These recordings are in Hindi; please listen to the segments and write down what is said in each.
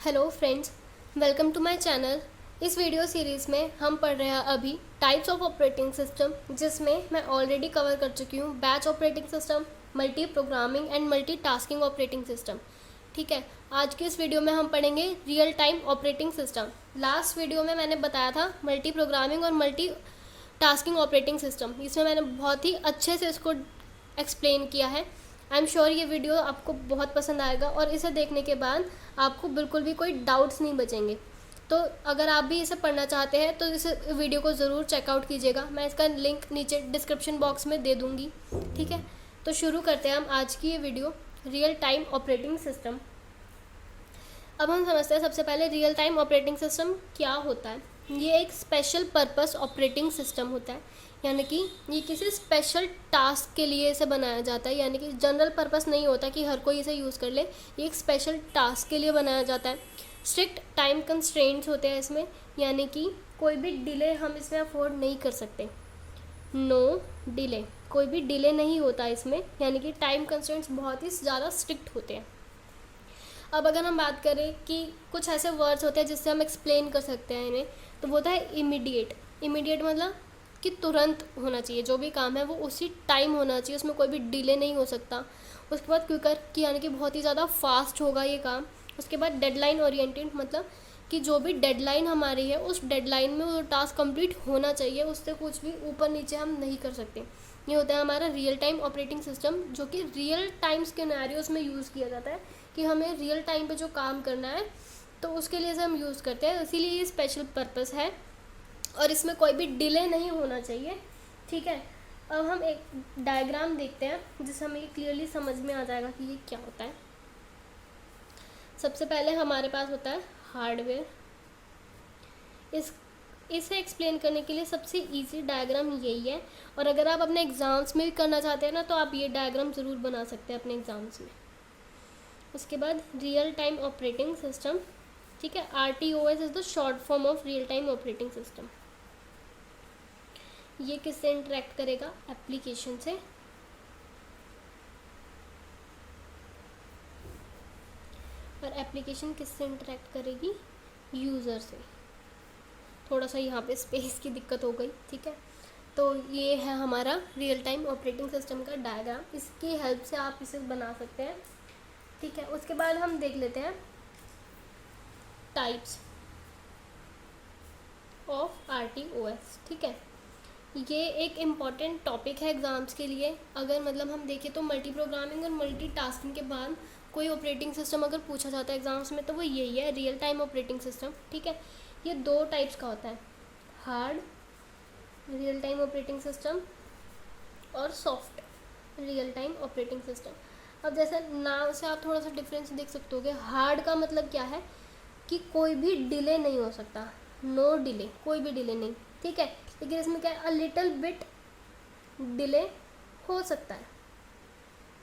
Hello friends, welcome to my channel. इस वीडियो सीरीज़ में हम पढ़ रहे हैं अभी टाइप्स ऑफ ऑपरेटिंग सिस्टम, जिसमें मैं ऑलरेडी कवर कर चुकी हूँ batch operating system, multi programming and multi tasking operating system. ठीक है, आज की इस वीडियो में हम पढ़ेंगे real time operating system. Last video में मैंने बताया था मल्टी प्रोग्रामिंग और मल्टी टास्किंग ऑपरेटिंग सिस्टम। इसमें मैंने बहुत ही अच्छे से इसको एक्सप्लेन किया है। आई एम श्योर ये वीडियो आपको बहुत पसंद आएगा और इसे देखने के बाद आपको बिल्कुल भी कोई डाउट्स नहीं बचेंगे। तो अगर आप भी इसे पढ़ना चाहते हैं तो इस वीडियो को ज़रूर चेकआउट कीजिएगा। मैं इसका लिंक नीचे डिस्क्रिप्शन बॉक्स में दे दूँगी। ठीक है, तो शुरू करते हैं हम आज की ये video real time operating system. अब हम समझते हैं सबसे पहले रियल टाइम ऑपरेटिंग सिस्टम क्या होता है। ये एक स्पेशल पर्पस ऑपरेटिंग सिस्टम होता है, यानी कि ये किसी स्पेशल टास्क के लिए इसे बनाया जाता है, यानी कि जनरल पर्पस नहीं होता कि हर कोई इसे यूज़ कर ले। ये एक स्पेशल टास्क के लिए बनाया जाता है। स्ट्रिक्ट टाइम कंस्ट्रेंट्स होते हैं इसमें, यानी कि कोई भी डिले हम इसमें अफोर्ड नहीं कर सकते। नो डिले, कोई भी डिले नहीं होता इसमें, यानी कि टाइम कंस्ट्रेंट्स बहुत ही ज़्यादा स्ट्रिक्ट होते हैं। अब अगर हम बात करें कि कुछ ऐसे वर्ड्स होते हैं जिससे हम एक्सप्लेन कर सकते हैं इन्हें, तो वो होता है इमीडिएट। इमीडिएट मतलब कि तुरंत होना चाहिए, जो भी काम है वो उसी टाइम होना चाहिए, उसमें कोई भी डिले नहीं हो सकता। उसके बाद क्विकर कि यानी कि बहुत ही ज़्यादा फास्ट होगा ये काम। उसके बाद डेडलाइन ओरिएंटेड मतलब कि जो भी डेडलाइन हमारी है उस डेडलाइन में वो टास्क कंप्लीट होना चाहिए, उससे कुछ भी ऊपर नीचे हम नहीं कर सकते। ये होता है हमारा रियल टाइम ऑपरेटिंग सिस्टम, जो कि रियल टाइम सिनेरियोस में यूज़ किया जाता है कि हमें रियल टाइम पे जो काम करना है तो उसके लिए से हम यूज़ करते हैं। इसीलिए ये स्पेशल पर्पस है और इसमें कोई भी डिले नहीं होना चाहिए। ठीक है, अब हम एक डायग्राम देखते हैं जिससे हमें ये क्लियरली समझ में आ जाएगा कि ये क्या होता है। सबसे पहले हमारे पास होता है हार्डवेयर। इसे एक्सप्लेन करने के लिए सबसे इजी डायग्राम यही है, और अगर आप अपने एग्ज़ाम्स में भी करना चाहते हैं ना तो आप ये डायग्राम ज़रूर बना सकते हैं अपने एग्ज़ाम्स में। उसके बाद रियल टाइम ऑपरेटिंग सिस्टम। ठीक है, RTOS is the short form of real time operating system. ये किससे इंटरेक्ट करेगा? एप्लीकेशन से। और एप्लीकेशन किससे इंटरेक्ट करेगी? यूज़र से। थोड़ा सा यहाँ पे स्पेस की दिक्कत हो गई। ठीक है, तो ये है हमारा रियल टाइम ऑपरेटिंग सिस्टम का डायग्राम। इसकी हेल्प से आप इसे बना सकते हैं। ठीक है, उसके बाद हम देख लेते हैं टाइप्स ऑफ RTOS। ठीक है, ये एक इम्पॉर्टेंट टॉपिक है एग्ज़ाम्स के लिए। अगर मतलब हम देखें तो मल्टी प्रोग्रामिंग और मल्टी टास्किंग के बाद कोई ऑपरेटिंग सिस्टम अगर पूछा जाता है एग्ज़ाम्स में तो वो यही है, रियल टाइम ऑपरेटिंग सिस्टम। ठीक है, ये दो टाइप्स का होता है, hard real time operating system और soft real time operating system. अब जैसे नाम से आप थोड़ा सा डिफरेंस देख सकते होगे। हार्ड का मतलब क्या है कि कोई भी डिले नहीं हो सकता, नो डिले, कोई भी डिले नहीं। ठीक है, लेकिन इसमें क्या है, अ लिटिल बिट डिले हो सकता है।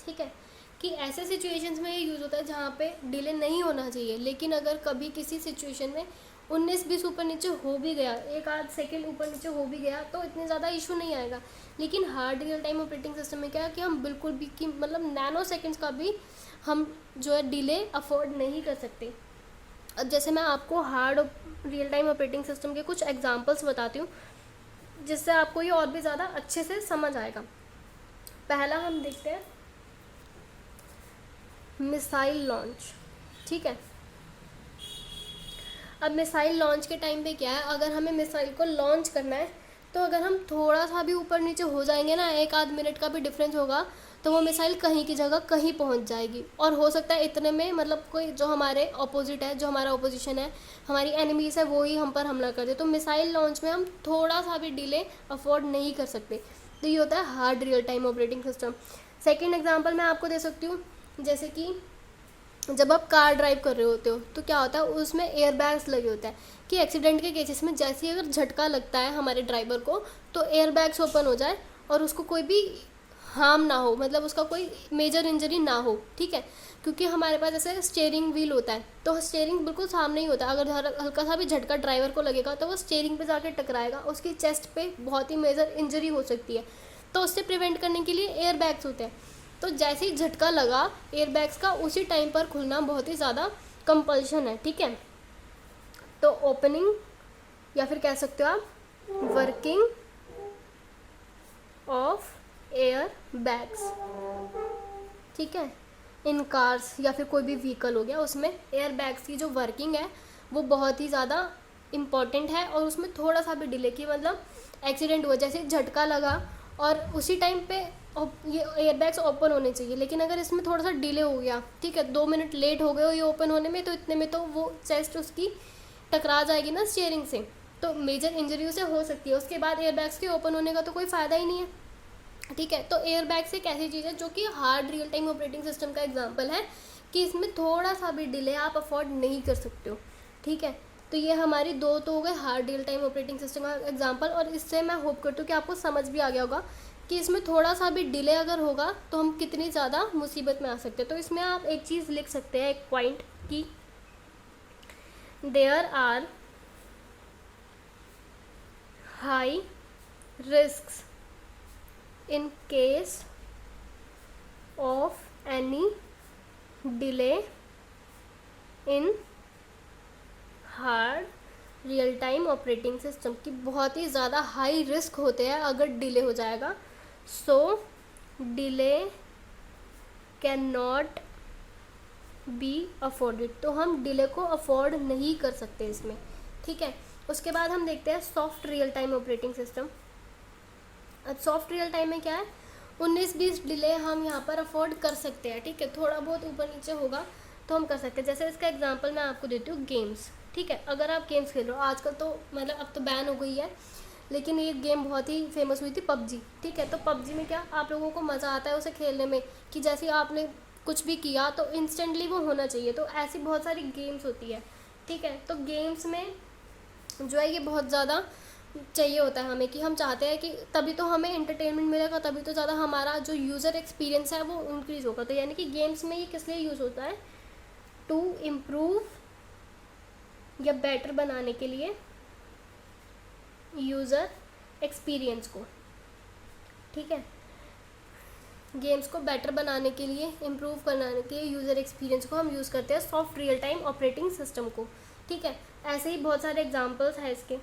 ठीक है, कि ऐसे सिचुएशंस में ये यूज़ होता है जहाँ पे डिले नहीं होना चाहिए, लेकिन अगर कभी किसी सिचुएशन में 19-20 ऊपर नीचे हो भी गया, एक आध सेकंड ऊपर नीचे हो भी गया तो इतने ज़्यादा इशू नहीं आएगा। लेकिन hard real time operating system में क्या है कि हम बिल्कुल भी कि मतलब नैनो सेकेंड्स का भी हम जो है डिले अफोर्ड नहीं कर सकते। अब जैसे मैं आपको hard real time operating system के कुछ एग्जांपल्स बताती हूँ जिससे आपको ये और भी ज़्यादा अच्छे से समझ आएगा। पहला हम देखते हैं मिसाइल लॉन्च। ठीक है, अब मिसाइल लॉन्च के टाइम पे क्या है, अगर हमें मिसाइल को लॉन्च करना है तो अगर हम थोड़ा सा भी ऊपर नीचे हो जाएंगे ना, एक आध मिनट का भी डिफरेंस होगा तो वो मिसाइल कहीं की जगह कहीं पहुंच जाएगी। और हो सकता है इतने में मतलब कोई जो हमारे ऑपोजिट है, जो हमारा ऑपोजिशन है, हमारी एनिमीज है, वो ही हम पर हमला कर दे। तो मिसाइल लॉन्च में हम थोड़ा सा भी डिले अफोर्ड नहीं कर सकते। तो ये होता है hard real time operating system. Second example मैं आपको दे सकती हूँ, जैसे कि जब आप कार ड्राइव कर रहे होते हो तो क्या होता है, उसमें एयर बैग्स लगे होते हैं कि एक्सीडेंट के केसेस में जैसे ही अगर झटका लगता है हमारे ड्राइवर को तो एयर बैग्स ओपन हो जाए और उसको कोई भी हार्म ना हो, मतलब उसका कोई मेजर इंजरी ना हो। ठीक है, क्योंकि हमारे पास जैसे स्टीयरिंग व्हील होता है तो स्टीयरिंग बिल्कुल सामने ही होता है। अगर हल्का सा भी झटका ड्राइवर को लगेगा तो वो स्टीयरिंग पे जाकर टकराएगा, उसकी चेस्ट पे बहुत ही मेजर इंजरी हो सकती है। तो उससे प्रिवेंट करने के लिए एयर बैग्स होते हैं। तो जैसे ही झटका लगा एयर बैग्स का उसी टाइम पर खुलना बहुत ही ज़्यादा कंपल्शन है, ठीक है। तो ओपनिंग या फिर कह सकते हो आप वर्किंग ऑफ एयर बैग्स, ठीक है, इन कार्स या फिर कोई भी व्हीकल हो गया, उसमें एयर बैग्स की जो वर्किंग है वो बहुत ही ज़्यादा इम्पॉर्टेंट है। और उसमें थोड़ा सा भी डिले की मतलब एक्सीडेंट हुआ, जैसे झटका लगा और उसी टाइम पे ये एयर बैग्स ओपन होने चाहिए, लेकिन अगर इसमें थोड़ा सा डिले हो गया, ठीक है, 2 मिनट लेट हो गए हो ये ओपन होने में, तो इतने में तो वो चेस्ट उसकी टकरा जाएगी ना स्टीयरिंग से, तो मेजर इंजरी उसे हो सकती है। उसके बाद एयर बैग्स के ओपन होने का तो कोई फ़ायदा ही नहीं है, ठीक है। तो एयर बैग्स एक ऐसी चीज़ है जो कि hard real time operating system का एग्जांपल है कि इसमें थोड़ा सा भी डिले आप अफोर्ड नहीं कर सकते हो, ठीक है। तो ये हमारी दो तो हो गए hard real time operating system का एग्जांपल, और इससे मैं होप करती हूँ कि आपको समझ भी आ गया होगा कि इसमें थोड़ा सा भी डिले अगर होगा तो हम कितनी ज़्यादा मुसीबत में आ सकते हैं। तो इसमें आप एक चीज़ लिख सकते हैं, एक पॉइंट, कि there are high risks in case of any delay in hard real time operating system की बहुत ही ज़्यादा हाई रिस्क होते हैं अगर डिले हो जाएगा। So delay can not be afforded, तो हम डिले को अफोर्ड नहीं कर सकते इसमें, ठीक है। उसके बाद हम देखते हैं soft real time operating system. Soft real time में क्या है, 19-20 डिले हम यहाँ पर अफोर्ड कर सकते हैं, ठीक है, थोड़ा बहुत ऊपर नीचे होगा तो हम कर सकते हैं। जैसे इसका एग्जांपल मैं आपको देती हूँ, गेम्स, ठीक है। अगर आप गेम्स खेल रहे हो, आजकल तो मतलब अब तो बैन हो गई है, लेकिन ये गेम बहुत ही फेमस हुई थी, पबजी, ठीक है। तो पबजी में क्या आप लोगों को मज़ा आता है उसे खेलने में कि जैसे आपने कुछ भी किया तो इंस्टेंटली वो होना चाहिए, तो ऐसी बहुत सारी गेम्स होती है, ठीक है। तो गेम्स में जो है ये बहुत ज़्यादा चाहिए होता है हमें, कि हम चाहते हैं कि तभी तो हमें एंटरटेनमेंट मिलेगा, तभी तो ज़्यादा हमारा जो यूज़र एक्सपीरियंस है वो इंक्रीज़ होगा। तो यानी कि गेम्स में ये किस लिए यूज़ होता है, टू इम्प्रूव या बेटर बनाने के लिए यूज़र एक्सपीरियंस को, ठीक है। गेम्स को बेटर बनाने के लिए, इम्प्रूव बनाने के लिए यूज़र एक्सपीरियंस को हम यूज़ करते हैं soft real time operating system को, ठीक है। ऐसे ही बहुत सारे एग्जांपल्स हैं इसके।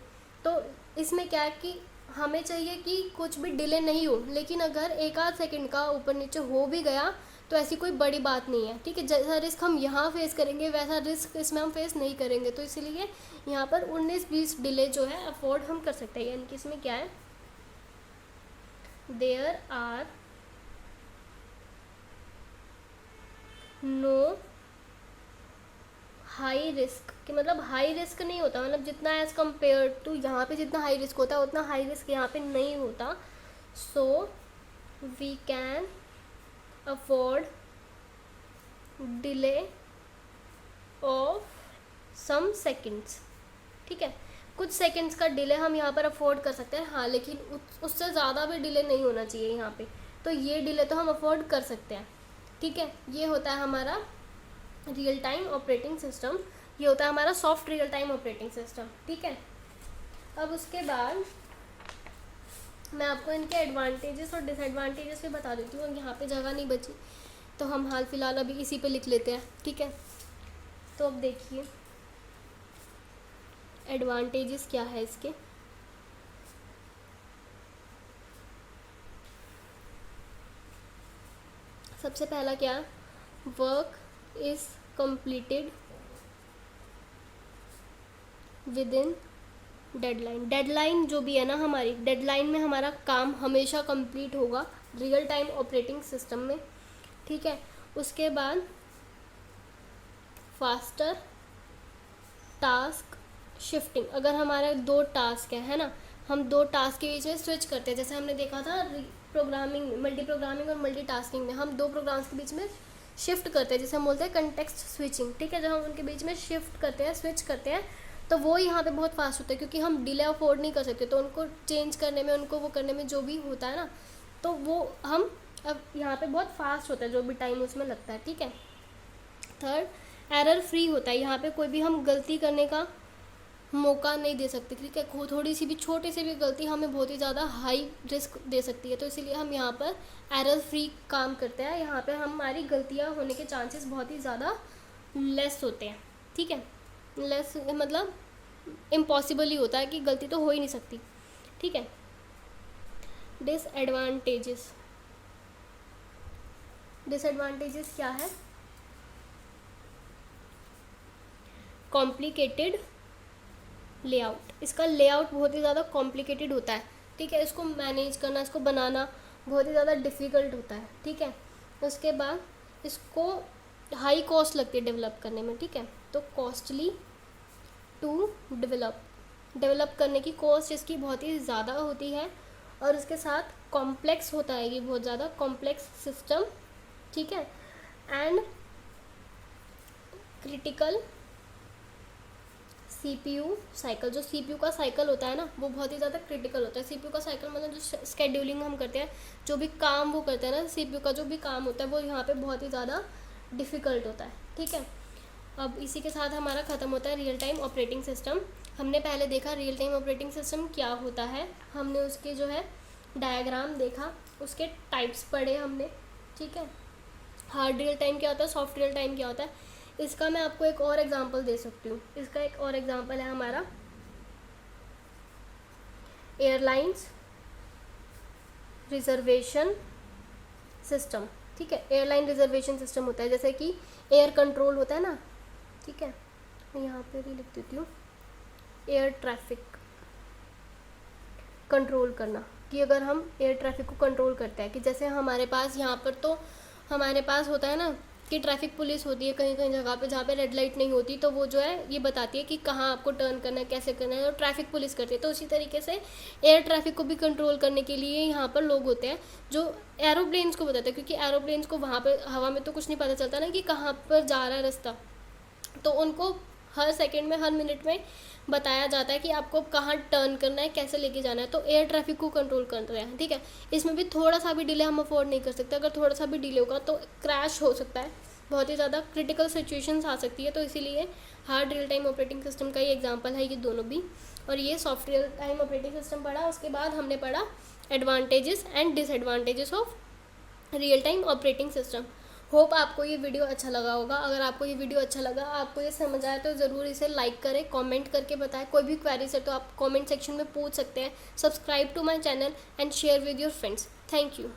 तो इसमें क्या है कि हमें चाहिए कि कुछ भी डिले नहीं हो, लेकिन अगर एक आध सेकंड का ऊपर नीचे हो भी गया तो ऐसी कोई बड़ी बात नहीं है, ठीक है। जैसा रिस्क हम यहाँ फेस करेंगे वैसा रिस्क इसमें हम फेस नहीं करेंगे, तो इसलिए यहाँ पर 19-20 डिले जो है अफोर्ड हम कर सकते हैं। यानी कि इसमें क्या है, there are no high risk, कि मतलब हाई रिस्क नहीं होता, मतलब जितना एज कम्पेयर टू यहाँ पे जितना हाई रिस्क होता है उतना हाई रिस्क यहाँ पे नहीं होता। So we can afford delay of some seconds, ठीक है। कुछ सेकेंड्स का डिले हम यहाँ पर अफोर्ड कर सकते हैं, हाँ, लेकिन उससे ज़्यादा भी डिले नहीं होना चाहिए यहाँ पे, तो ये डिले तो हम अफोर्ड कर सकते हैं, ठीक है। ये होता है हमारा रियल टाइम ऑपरेटिंग सिस्टम, ये होता है हमारा soft real time operating system, ठीक है। अब उसके बाद मैं आपको इनके एडवांटेजेस और डिसएडवांटेजेस भी बता देती हूँ। यहाँ पे जगह नहीं बची तो हम हाल फिलहाल अभी इसी पे लिख लेते हैं, ठीक है। तो अब देखिए एडवांटेजेस क्या है इसके। सबसे पहला क्या, work is completed with in deadline. Deadline जो भी है ना हमारी, डेडलाइन में हमारा काम हमेशा कंप्लीट होगा रियल टाइम ऑपरेटिंग सिस्टम में, ठीक है। उसके बाद फास्टर टास्क शिफ्टिंग, अगर हमारे 2 टास्क है ना, हम 2 टास्क के बीच में स्विच करते हैं, जैसे हमने देखा था प्रोग्रामिंग, मल्टी प्रोग्रामिंग और मल्टी टास्किंग में हम 2 प्रोग्राम्स के बीच में शिफ्ट करते हैं, जिसे हम बोलते हैं कंटेक्स्ट स्विचिंग, ठीक है। जब हम उनके बीच में शिफ्ट करते हैं, स्विच करते हैं, तो वो यहाँ पे बहुत फास्ट होता है, क्योंकि हम डिले अफोर्ड नहीं कर सकते, तो उनको चेंज करने में, उनको वो करने में जो भी होता है ना, तो वो हम अब यहाँ पे बहुत फास्ट होता है जो भी टाइम उसमें लगता है, ठीक है। थर्ड, एरर फ्री होता है, यहाँ पे कोई भी हम गलती करने का मौका नहीं दे सकते, ठीक है। थोड़ी सी भी छोटी सी भी गलती हमें बहुत ही ज़्यादा हाई रिस्क दे सकती है, तो इसीलिए हम यहाँ पर एरर फ्री काम करते हैं। यहाँ पे हमारी गलतियाँ होने के चांसेस बहुत ही ज़्यादा लेस होते हैं, ठीक है, लेस मतलब इम्पॉसिबल ही होता है कि गलती तो हो ही नहीं सकती, ठीक है। डिसएडवांटेजेस, डिसएडवांटेजेस क्या है? कॉम्प्लिकेटेड लेआउट, इसका लेआउट बहुत ही ज़्यादा कॉम्प्लिकेटेड होता है, ठीक है। इसको मैनेज करना, इसको बनाना बहुत ही ज़्यादा डिफ़िकल्ट होता है, ठीक है। उसके बाद इसको हाई कॉस्ट लगती है डेवलप करने में, ठीक है। तो कॉस्टली टू डेवलप करने की कॉस्ट इसकी बहुत ही ज़्यादा होती है, और इसके साथ कॉम्प्लेक्स होता है ये, बहुत ज़्यादा कॉम्प्लेक्स सिस्टम, ठीक है। एंड क्रिटिकल सीपीयू साइकिल, जो सीपीयू का साइकिल होता है ना वो बहुत ही ज़्यादा क्रिटिकल होता है। सीपीयू का साइकिल मतलब जो स्केड्यूलिंग हम करते हैं, जो भी काम वो करते हैं ना सीपीयू का, जो भी काम होता है वो यहाँ पे बहुत ही ज़्यादा डिफ़िकल्ट होता है, ठीक है। अब इसी के साथ हमारा ख़त्म होता है रियल टाइम ऑपरेटिंग सिस्टम। हमने पहले देखा रियल टाइम ऑपरेटिंग सिस्टम क्या होता है, हमने उसके जो है डायग्राम देखा, उसके टाइप्स पढ़े हमने, ठीक है। हार्ड रियल टाइम क्या होता है, सॉफ्ट रियल टाइम क्या होता है। इसका मैं आपको एक और एग्जांपल दे सकती हूँ। इसका एक और एग्जांपल है हमारा एयरलाइंस रिजर्वेशन सिस्टम, ठीक है। एयरलाइन रिजर्वेशन सिस्टम होता है जैसे कि एयर कंट्रोल होता है ना, ठीक है। मैं यहाँ पे भी लिख देती हूँ, एयर ट्रैफिक कंट्रोल करना, कि अगर हम एयर ट्रैफिक को कंट्रोल करते हैं, कि जैसे हमारे पास यहाँ पर तो हमारे पास होता है ना कि ट्रैफिक पुलिस होती है कहीं कहीं जगह पे जहाँ पे रेड लाइट नहीं होती, तो वो जो है ये बताती है कि कहाँ आपको टर्न करना है, कैसे करना है, और ट्रैफिक पुलिस करती है। तो उसी तरीके से एयर ट्रैफिक को भी कंट्रोल करने के लिए यहाँ पर लोग होते हैं जो एरोप्लेन्स को बताते हैं, क्योंकि एरोप्लेन्स को वहाँ पर हवा में तो कुछ नहीं पता चलता ना कि कहाँ पर जा रहा है रास्ता, तो उनको हर सेकंड में हर मिनट में बताया जाता है कि आपको कहाँ टर्न करना है, कैसे लेके जाना है। तो एयर ट्रैफिक को कंट्रोल कर रहे हैं, ठीक है। इसमें भी थोड़ा सा भी डिले हम अफोर्ड नहीं कर सकते, अगर थोड़ा सा भी डिले होगा तो क्रैश हो सकता है, बहुत ही ज़्यादा क्रिटिकल सिचुएशंस आ सकती है। तो इसीलिए hard real time operating system का ही एग्जांपल है ये दोनों भी। और ये soft real time operating system पढ़ा, उसके बाद हमने पढ़ा advantages and disadvantages of real time operating system. Hope आपको ये वीडियो अच्छा लगा होगा। अगर आपको ये वीडियो अच्छा लगा, आपको ये समझ आया, तो ज़रूर इसे लाइक करें, कमेंट करके बताएं। कोई भी क्वेरीज है तो आप कमेंट सेक्शन में पूछ सकते हैं। Subscribe to my channel and share with your friends. Thank you.